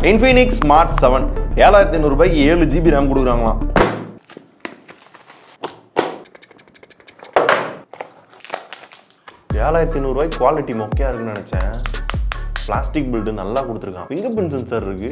Infinix Smart 7 7500 ரூபாய்க்கு 7 GB RAM கொடுக்குறாங்களாம். ரூபாய்க்கு quality மொக்கையா இருக்குன்னு நினைச்சேன். பிளாஸ்டிக் பில்டு நல்லா கொடுத்துருக்கான். ஃபிங்கர் பிரிண்ட் சென்சார் இருக்கு.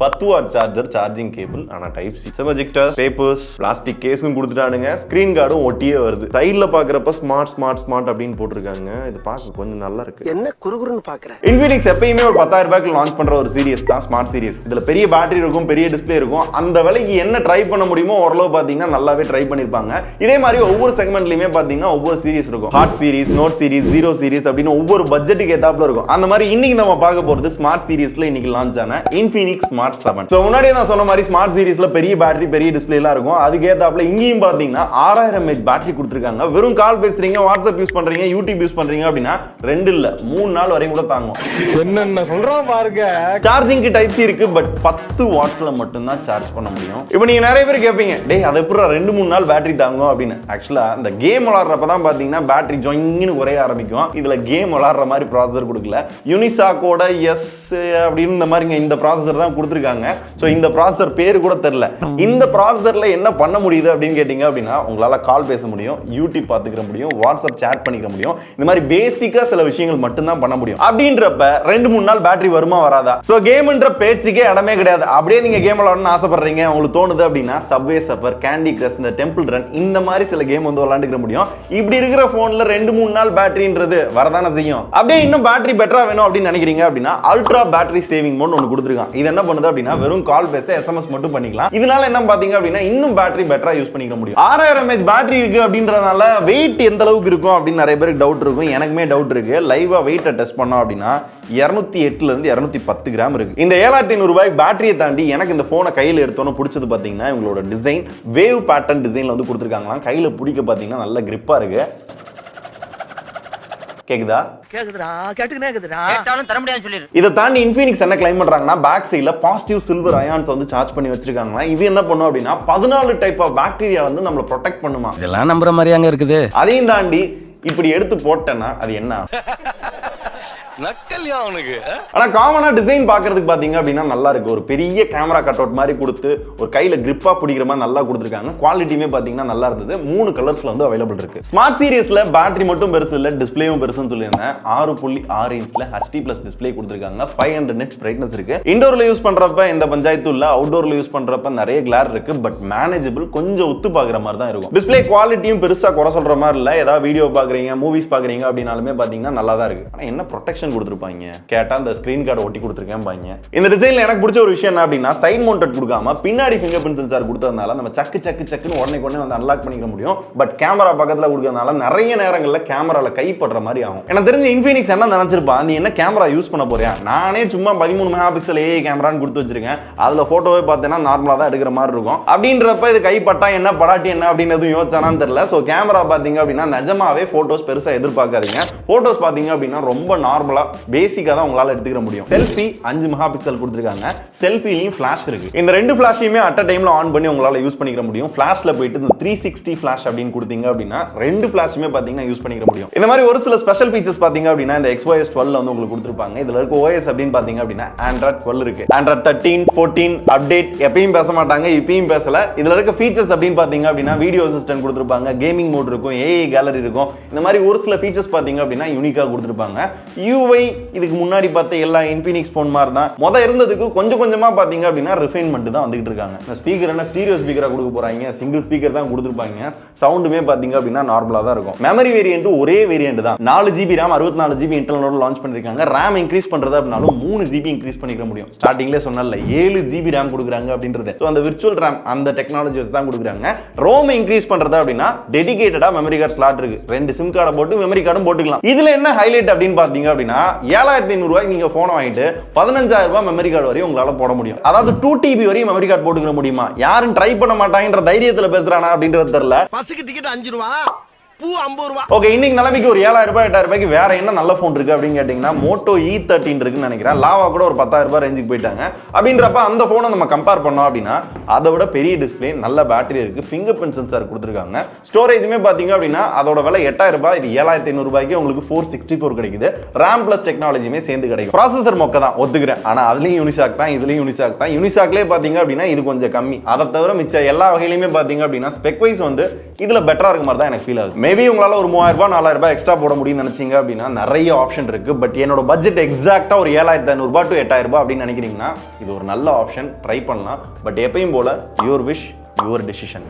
10 வாட் சார்ஜர், சார்ஜிங் கேபிள், ஆனா டைப் சி. செமஜெக்டர், பேப்பர்ஸ், பிளாஸ்டிக் கேஸும் கொடுத்துட்டானுங்க. ஸ்கிரீன் கார்டும் ஒட்டியே வருது. சைடுல பாக்குறப்ப ஸ்மார்ட் அப்படின்னு போட்டிருக்காங்க. இது பார்க்க கொஞ்சம் நல்லா இருக்கு. என்ன குறுகுறுன்னு பாக்குறேன். இன்ஃபினிக்ஸ் எப்பயுமே ஒரு 10,000 ரூபாய்க்கு லான்ச் பண்ற ஒரு சீரிஸ் தான் ஸ்மார்ட் சீரிஸ். இதுல பெரிய பேட்டரி இருக்கும், பெரிய டிஸ்பிளே இருக்கும். அந்த விலைக்கு என்ன ட்ரை பண்ண முடியுமோ ஓரளவு பாத்தீங்கன்னா நல்லாவே ட்ரை பண்ணிருப்பாங்க. இதே மாதிரி ஒவ்வொரு செக்மெண்ட்லயுமே பாத்தீங்கன்னா ஒவ்வொரு சீரிஸ் இருக்கும். Hot series, note series, zero series அப்படின்னு ஒவ்வொரு பட்ஜெட்டுக்கு ஏத்தாப்புல இருக்கும். அந்த மாதிரி இன்னைக்கு நம்ம பார்க்க போறது ஸ்மார்ட் சீரிஸ்ல இன்னைக்கு லான்ச் ஆன இன்ஃபினிக்ஸ் ஸ்மார்ட் 7. சோ முன்னாடி நான் சொன்ன மாதிரி ஸ்மார்ட் சீரிஸ்ல பெரிய பேட்டரி, பெரிய டிஸ்பிளே எல்லாம் இருக்கும். அதுக்கு ஏத்தாப்புல இங்கேயும் பாத்தீங்கன்னா 6000 mAh பேட்டரி கொடுத்திருக்காங்க. வெறும் கால் பேசுறீங்க, வாட்ஸ்அப் யூஸ் பண்றீங்க, யூடியூப் யூஸ் பண்றீங்க அப்படின்னா 2 இல்ல 3 நாள் வரையும் கூட தாங்கும். என்னென்ன சொல்றோம் பாருங்க. சார்ஜிங்க்கு டைப் சி இருக்கு, பட் 10 வாட்ஸ்ல மட்டும் தான் சார்ஜ் பண்ண முடியும். இப்போ நீங்க நிறைய பேர் கேட்பீங்க, டேய் அது எப்படி 2-3 நாள் பேட்டரி தாங்கும் அப்படின்னு. ஆக்சுவலா இந்த கேம் விளையாடுறப்ப தான் பாத்தீங்கன்னா பேட்டரி ஜொயிங்னு குறைய ஆரம்பிக்கும். இதுல கேம் விளையாடுற மாதிரி ப்ராசஸர் கொடுக்கல. யூனிசாக்கோட எஸ் அப்படின்னு இந்த மாதிரி இந்த ப்ராசஸர் தான் கொடுத்துருக்காங்க. ஸோ இந்த ப்ராசஸர் பேரு கூட தெரியல. இந்த ப்ராசஸர்ல என்ன பண்ண முடியுது அப்படின்னு கேட்டீங்க அப்படின்னா, உங்களால கால் பேச முடியும், யூடியூப் பார்த்துக்கிற முடியும், வாட்ஸ்அப் சேட் பண்ணிக்க முடியும். இந்த மாதிரி பேசிக்கா சில விஷயங்கள் மட்டும் தான் பண்ண முடியும். அப்படின்றப்ப 2-3 நாள் பேட்டரி வருமா வராதா? ஸோ கேம்ன்ற பேச்சுக்கே இடமே கிடையாது. அப்படியே நீங்க கேம் விளையாடணும்னு ஆசைப்படுறீங்க, உங்களுக்கு தோணுது அப்படின்னா சப்வே சஃபர், கேண்டி கிரஷ், இந்த டெம்பிள் ரன் இந்த மாதிரி சில கேம் வந்து விளையாண்டுக்க முடியும். இப்படி இருக்கிற போன்ல 2-3 நாள் பேட்டரின்றது வரதானே செய்யும். அப்படியே இன்னும் பேட்டரி பெட்டரா வேணும் அப்படின்னு நினைக்கிறீங்க அப்படின்னா அல்ட்ரா பேட்டரி சேவிங் மோட் ஒன்று கொடுத்துருக்காங்க. இது என்ன பண்ணுது அப்படின்னா வெறும் கால் பேச SMS மட்டும் பண்ணிக்கலாம். இதனால என்ன பாத்தீங்க அப்படின்னா இன்னும் பேட்டரி பெட்டரா யூஸ் பண்ணிக்க முடியும். 6000 mAh பேட்டரி இருக்கு அப்படின்றதால வெயிட் எந்த அளவுக்கு இருக்கும் அப்படின்னு நிறைய பேருக்கு டவுட் இருக்கும். எனக்குமே டவுட் இருக்கு. லைவா வெயிட்ட டெஸ்ட் பண்ணோம் அப்படின்னா 208 இருந்து 210 கிராம் இருக்கு. இந்த 7500 ரூபாய் பேட்டரியை தாண்டி எனக்கு இந்த போனை கையில எடுத்தோன்னு பிடிச்சது பாத்தீங்கன்னா இவங்களோட டிசைன் வேவ் பேட்டர்ன் டிசைன்ல வந்து கொடுத்துருக்காங்களாம். கையில பிடிக்க பாத்தீங்கன்னா நல்ல கிரிப்பா இருக்கு. கேக்குதா? கேக்குதுடா, கேட்டுக்கினே இருக்குதுடா. கேட்டாலும் தர முடியாதுன்னு சொல்லிரு. இத தாண்டி இன்ஃபினிக்ஸ் என்ன கிளைம் பண்றாங்கன்னா பேக் சைடுல பாசிட்டிவ் சில்வர் அயான்ஸ் வந்து சார்ஜ் பண்ணி வச்சிருக்காங்க. இது என்ன பண்ணும் அப்படின்னா 14 டைப் ஆஃப் பாக்டீரியா வந்து நம்மள ப்ரொடெக்ட் பண்ணுமா. இதெல்லாம் நம்புற மாதிரியாங்க இருக்குது. அதையும் தாண்டி இப்படி எடுத்து போட்டேன்னா அது என்ன நக்கல்யா அவனுக்கு. ஆனா காமனா டிசைன் பாக்குறதுக்கு பாத்தீங்க அப்படின்னா நல்லா இருக்கு. ஒரு பெரிய கேமரா கட் அவுட் மாதிரி கொடுத்து ஒரு கையில கிரிப்பா பிடிக்கிற மாதிரி நல்லா கொடுத்துருக்காங்க. குவாலிட்டியுமே பாத்தீங்கன்னா நல்லா இருந்தது. 3 கலர்ஸ்ல வந்து அவைலபிள் இருக்கு. ஸ்மார்ட் சீரிஸ்ல பேட்டரி மட்டும் பெருசு இல்ல, டிஸ்பிளேயும் பெருசுன்னு சொல்லியிருந்தேன். 6.6 இன்ச்ல HD+ டிஸ்பிளே கொடுத்துருக்காங்க. 500 nit பிரைட்னஸ் இருக்கு. இன்டோர்ல யூஸ் பண்றப்ப எந்த பஞ்சாயத்தும் இல்ல. அவுட்டோர்ல யூஸ் பண்றப்ப நிறைய கிளார் இருக்கு. பட் மேனேஜபிள், கொஞ்சம் ஒத்து பாக்குற மாதிரி தான் இருக்கும். டிஸ்பிளே குவாலிட்டியும் பெருசா குறை சொல்ற மாதிரி இல்ல. ஏதாவது வீடியோ பாக்குறீங்க, மூவிஸ் பாக்குறீங்க அப்படின்னாலுமே பாத்தீங்கன்னா நல்லா தான் இருக்கு. ஆனா என்ன ப்ரொடெக்ஷன் கொடுத்திருப்பாங்க கேட்டா அந்த ஸ்கிரீன் கார்டு ஒட்டி கொடுத்திருக்கேன் பாங்க. இந்த டிசைன்ல எனக்கு பிடிச்ச ஒரு விஷயம் என்ன அப்படின்னா சைட் மவுண்டட் கொடுக்காம பின்னாடி ஃபிங்கர் பிரிண்ட் சென்சார் கொடுத்ததனால நம்ம சக்குன்னு உடனே வந்து அன்லாக் பண்ணிக்க முடியும். பட் கேமரா பக்கத்துல கொடுக்கறதுனால நிறைய நேரங்கள்ல கேமரால கைப்படுற மாதிரி ஆகும். எனக்கு தெரிஞ்ச இன்ஃபினிக்ஸ் என்ன நினைச்சிருப்பா, நீ என்ன கேமரா யூஸ் பண்ண போறியா, நானே சும்மா 13 மெகாபிக்சல் ஏஐ கேமரான்னு கொடுத்து வச்சிருக்கேன், அதுல போட்டோவே பார்த்தேன்னா நார்மலா தான் எடுக்கிற மாதிரி இருக்கும். அப்படின்றப்ப இது கைப்பட்டா என்ன படாட்டி என்ன அப்படின்னு எதுவும் யோசிச்சானான்னு தெரியல. ஸோ கேமரா பாத்தீங்க அப்படின்னா நிஜமாவே போட்டோஸ் பெருசா எதிர்பார்க்காதீங்க. போட்டோஸ் பாத்தீங்க அப்படின்னா ரொம்ப நார்மலா பேசிக்கா தான் உங்களால எடுத்துக்க முடியும். செல்ஃபி 5 மெகாபிக்சல் கொடுத்திருக்காங்க. செல்ஃபிலயும் ஃபிளாஷ் இருக்கு. இந்த 2 ஃபிளாஷையுமே அட் அ டைம்ல ஆன் பண்ணி உங்களால யூஸ் பண்ணிக்க முடியும். ஃபிளாஷ்ல போயிட்டு இந்த 360 ஃபிளாஷ் அப்படின்னு கொடுத்தீங்க அப்படின்னா 2 ஃபிளாஷுமே பாத்தீங்கன்னா யூஸ் பண்ணிக்க முடியும். இந்த மாதிரி ஒரு சில ஸ்பெஷல் ஃபீச்சர்ஸ் பாத்தீங்க அப்படின்னா இந்த XOS 12 வந்து உங்களுக்கு கொடுத்திருப்பாங்க. இதுல இருக்க OS அப்படின்னு பாத்தீங்க அப்படின்னா Android 12 இருக்கு. Android 13, 14 அப்டேட் எப்பயும் பேச மாட்டாங்க, இப்பயும் பேசல. இதுல இருக்க ஃபீச்சர்ஸ் அப்படின்னு பாத்தீங்க அப்படின்னா வீடியோ அசிஸ்டன்ட் கொடுத்திருப்பாங்க, கேமிங் மோட் இருக்கும், AI கேலரி இருக்கும். இந்த மாதிரி ஒரு சில ஃபீச்சர்ஸ் பாத்தீங்க அப்படின்னா யூனிக்கா கொடுத்திருப்பாங்க. UI இதுக்கு முன்னாடி பார்த்த எல்லா இன்ஃபினிக்ஸ் போன் மாதிரி தான். இருந்ததுக்கு கொஞ்சம் கொஞ்சமா பாத்தீங்க அப்படின்னா ரிஃபைன்மென்ட் தான் வந்துகிட்டு இருக்காங்க. ஸ்பீக்கர் என்ன ஸ்டீரியோ ஸ்பீக்கரா கொடுக்க போறாங்க, சிங்கிள் ஸ்பீக்கர் தான் கொடுத்திருப்பாங்க. சவுண்டுமே பாத்தீங்க அப்படின்னா நார்மலா தான் இருக்கும். மெமரி வேரியன்ட் ஒரே வேரியன்ட் தான். 4 GB RAM 64 GB இன்டர்னலோட லான்ச் பண்ணிருக்காங்க. RAM இன்க்ரீஸ் பண்றது அப்படினாலும் 3 GB இன்க்ரீஸ் பண்ணிக்க முடியும். ஸ்டார்டிங்ல சொன்னல 7 GB RAM கொடுக்குறாங்க அப்படின்றது. சோ அந்த விர்ச்சுவல் RAM அந்த டெக்னாலஜி வச்சு தான் கொடுக்குறாங்க. ROM இன்க்ரீஸ் பண்றது அப்படினா டெடிகேட்டடா மெமரி கார்டு ஸ்லாட் இருக்கு. 2 சிம் கார்டை போட்டு மெமரி கார்டும் போட்டுக்கலாம். இதுல என்ன ஹைலைட் அப்படின்னு பாத்தீங்க அப்படின்னா 7500 ரூபாய்க்கு நீங்க போன் வாங்கிட்டு 15000 ரூபாய் மெமரி கார்டு வரையும் உங்களால போட முடியும். அதாவது 2 TB வரையும் மெமரி கார்டு போட்டுக்க முடியுமா? யாரும் ட்ரை பண்ண மாட்டாங்கன்ற தைரியத்துல பேசுறானா அப்படின்றது தெரியல. பஸ்ஸுக்கு டிக்கெட் 5 ரூபாய், பூ 50 ரூபாய். ஓகே, இன்னைக்கு நிலைமைக்கு ஒரு 7000 ரூபாய் 8000 ரூபாய்க்கு வேற என்ன நல்ல ஃபோன் இருக்கு அப்படின்னு கேட்டீங்கன்னா மோட்டோ E13 இருக்குன்னு நினைக்கிறேன். லாவா கூட ஒரு 10000 ரூபாய் ரேஞ்சுக்கு போயிட்டாங்க. அப்படின்றப்ப அந்த போனை நம்ம கம்பேர் பண்ணோம் அப்படின்னா அதை விட பெரிய டிஸ்பிளே, நல்ல பேட்டரி இருக்கு, ஃபிங்கர் பிரிண்ட் சென்சார் கொடுத்துருக்காங்க. ஸ்டோரேஜுமே பாத்தீங்க அப்படின்னா அதோட விலை 8000 ரூபாய், இது 7500 ரூபாய்க்கு உங்களுக்கு 464 கிடைக்குது. RAM பிளஸ் டெக்னாலஜியுமே சேர்ந்து கிடைக்கும். ப்ராசஸர் மொக்க தான் ஒத்துக்கிறேன், ஆனா அதுலயும் யூனிசாக் தான், இதுலயும் யூனிசாக் தான். யூனிசாக்லேயே பாத்தீங்க அப்படின்னா இது கொஞ்சம் கம்மி. அதை தவிர மிச்ச எல்லா வகையிலுமே பாத்தீங்க அப்படின்னா ஸ்பெக் வைஸ் வந்து இதுல பெட்டரா இருக்க மாதிரி தான் எனக்கு ஃபீல் ஆகுது. மேபி உங்களால ஒரு 3000 ரூபாய் 4000 ரூபாய் எக்ஸ்ட்ரா போட முடியும்னு நினைச்சீங்க அப்படின்னா நிறைய ஆப்ஷன் இருக்கு. பட் என்னோட பட்ஜெட் எக்ஸாக்டா ஒரு 7500 ரூபாய் டு 8000 ரூபாய் அப்படின்னு நினைக்கிறீங்கன்னா இது ஒரு நல்ல ஆப்ஷன், ட்ரை பண்ணலாம். பட் எப்பயும் போல யுவர் விஷ் யுவர் டெசிஷன்.